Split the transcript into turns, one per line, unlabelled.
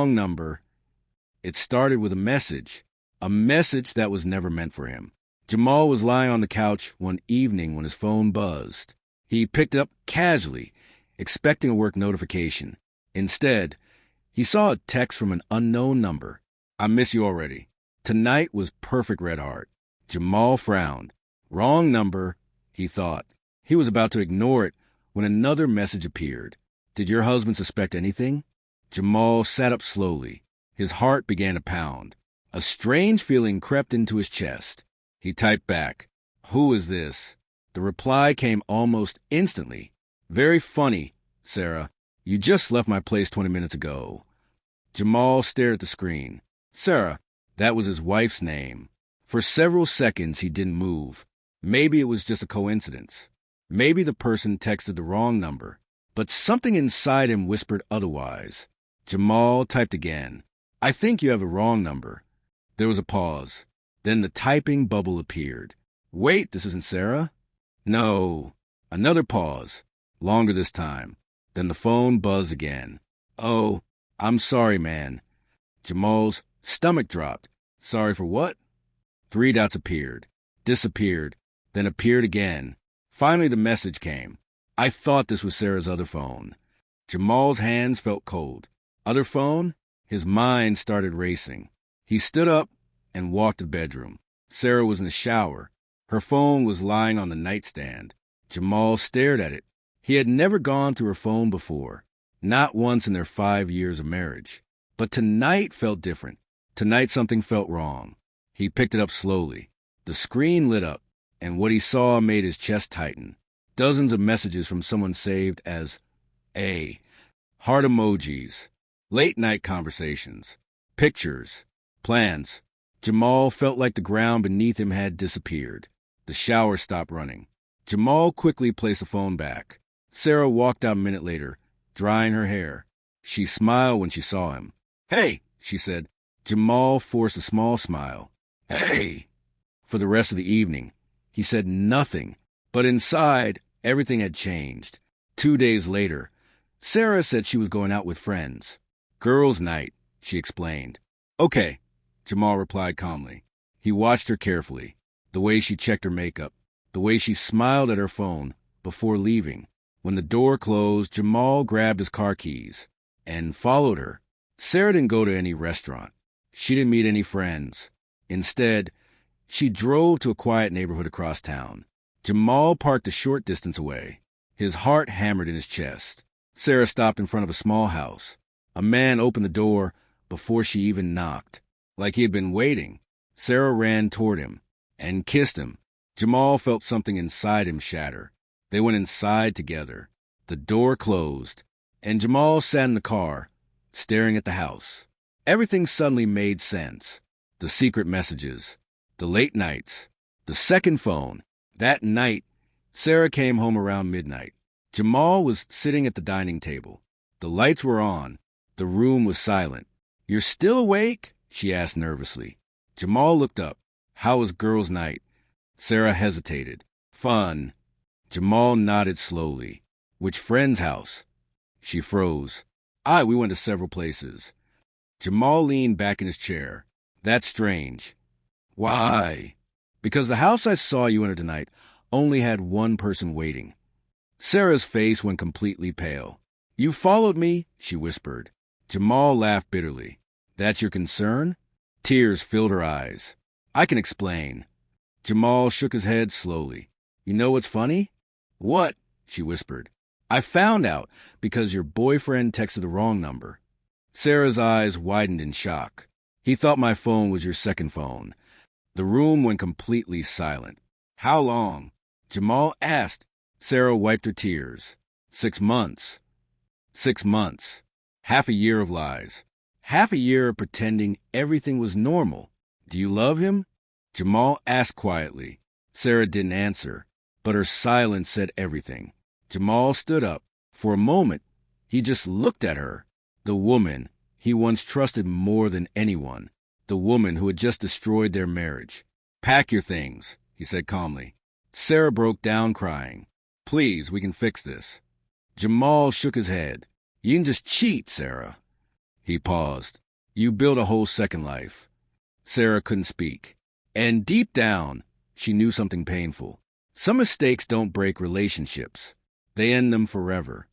wrong number. It started with a message that was never meant for him. Jamal was lying on the couch one evening when his phone buzzed. He picked it up casually, expecting a work notification. Instead, he saw a text from an unknown number. "I miss you already. Tonight was perfect, Red Heart." Jamal frowned. Wrong number, he thought. He was about to ignore it when another message appeared. "Did your husband suspect anything?" Jamal sat up slowly. His heart began to pound. A strange feeling crept into his chest. He typed back, "Who is this?" The reply came almost instantly. "Very funny, Sarah. You just left my place 20 minutes ago." Jamal stared at the screen. Sarah, that was his wife's name. For several seconds, he didn't move. Maybe it was just a coincidence. Maybe the person texted the wrong number. But something inside him whispered otherwise. Jamal typed again. "I think you have the wrong number." There was a pause. Then the typing bubble appeared. "Wait, this isn't Sarah?" "No." Another pause. Longer this time. Then the phone buzzed again. "Oh, I'm sorry, man." Jamal's stomach dropped. "Sorry for what?" 3 dots appeared, disappeared, then appeared again. Finally, the message came. "I thought this was Sarah's other phone." Jamal's hands felt cold. Other phone? His mind started racing. He stood up and walked to the bedroom. Sarah was in the shower. Her phone was lying on the nightstand. Jamal stared at it. He had never gone through her phone before, not once in their 5 years of marriage. But tonight felt different. Tonight something felt wrong. He picked it up slowly. The screen lit up, and what he saw made his chest tighten. Dozens of messages from someone saved as A. Heart emojis. Late-night conversations. Pictures. Plans. Jamal felt like the ground beneath him had disappeared. The shower stopped running. Jamal quickly placed the phone back. Sarah walked out a minute later, drying her hair. She smiled when she saw him. "Hey," she said. Jamal forced a small smile. "Hey." For the rest of the evening, he said nothing, but inside, everything had changed. 2 days later, Sarah said she was going out with friends. "Girls' night," she explained. "Okay," Jamal replied calmly. He watched her carefully, the way she checked her makeup, the way she smiled at her phone before leaving. When the door closed, Jamal grabbed his car keys and followed her. Sarah didn't go to any restaurant. She didn't meet any friends. Instead, she drove to a quiet neighborhood across town. Jamal parked a short distance away. His heart hammered in his chest. Sarah stopped in front of a small house. A man opened the door before she even knocked. Like he had been waiting, Sarah ran toward him and kissed him. Jamal felt something inside him shatter. They went inside together. The door closed, and Jamal sat in the car, staring at the house. Everything suddenly made sense. The secret messages, the late nights, the second phone. That night, Sarah came home around midnight. Jamal was sitting at the dining table. The lights were on. The room was silent. "You're still awake?" she asked nervously. Jamal looked up. "How was girls' night?" Sarah hesitated. "Fun." Jamal nodded slowly. "Which friend's house?" She froze. We went to several places." Jamal leaned back in his chair. "That's strange." "Why?" "Because the house I saw you enter tonight only had one person waiting." Sarah's face went completely pale. "You followed me," she whispered. Jamal laughed bitterly. "That's your concern?" Tears filled her eyes. "I can explain." Jamal shook his head slowly. "You know what's funny?" "What?" she whispered. "I found out because your boyfriend texted the wrong number." Sarah's eyes widened in shock. "He thought my phone was your second phone." The room went completely silent. "How long?" Jamal asked. Sarah wiped her tears. 6 months. 6 months. Half a year of lies. Half a year of pretending everything was normal. "Do you love him?" Jamal asked quietly. Sarah didn't answer, but her silence said everything. Jamal stood up. For a moment, he just looked at her. The woman he once trusted more than anyone. The woman who had just destroyed their marriage. "Pack your things," he said calmly. Sarah broke down crying. "Please, we can fix this." Jamal shook his head. "You can just cheat, Sarah." He paused. You built a whole second life. Sarah couldn't speak. And deep down, she knew something painful. Some mistakes don't break relationships. They end them forever.